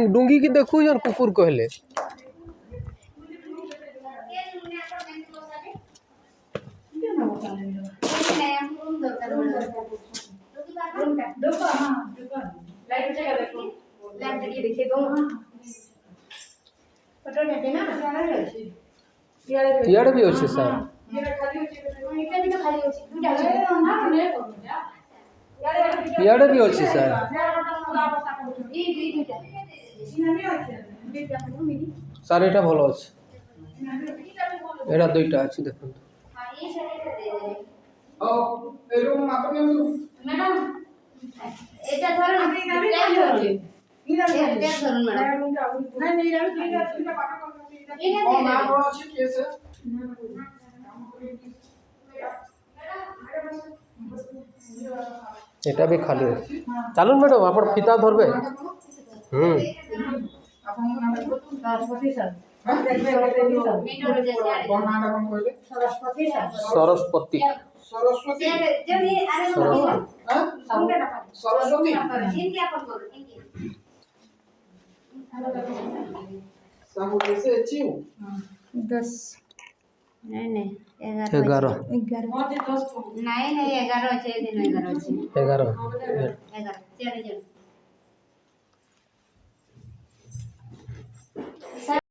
डुंगी की देखू जन कुकुर कहले इयाड़े भी अच्छे सर इयाड़े भी अच्छे सर सर एटा भलो আছে एटा दुईटा আছে দেখুন ও এরকম আপনি ম্যাডাম এটা ধরুন আপনি প্ল্যান আছে এটা ধরুন ম্যাডাম না না এটা দুইটা পাকা করতে এটা ও না বড় আছে কি আছে এটা भी खाली है चलুন मैडम आप फीता धरबे सरस्वती सरस्वती सरस्वती 10 नहीं 11 नहीं 11 আছে দিন 11 আছে 11 11 4 জন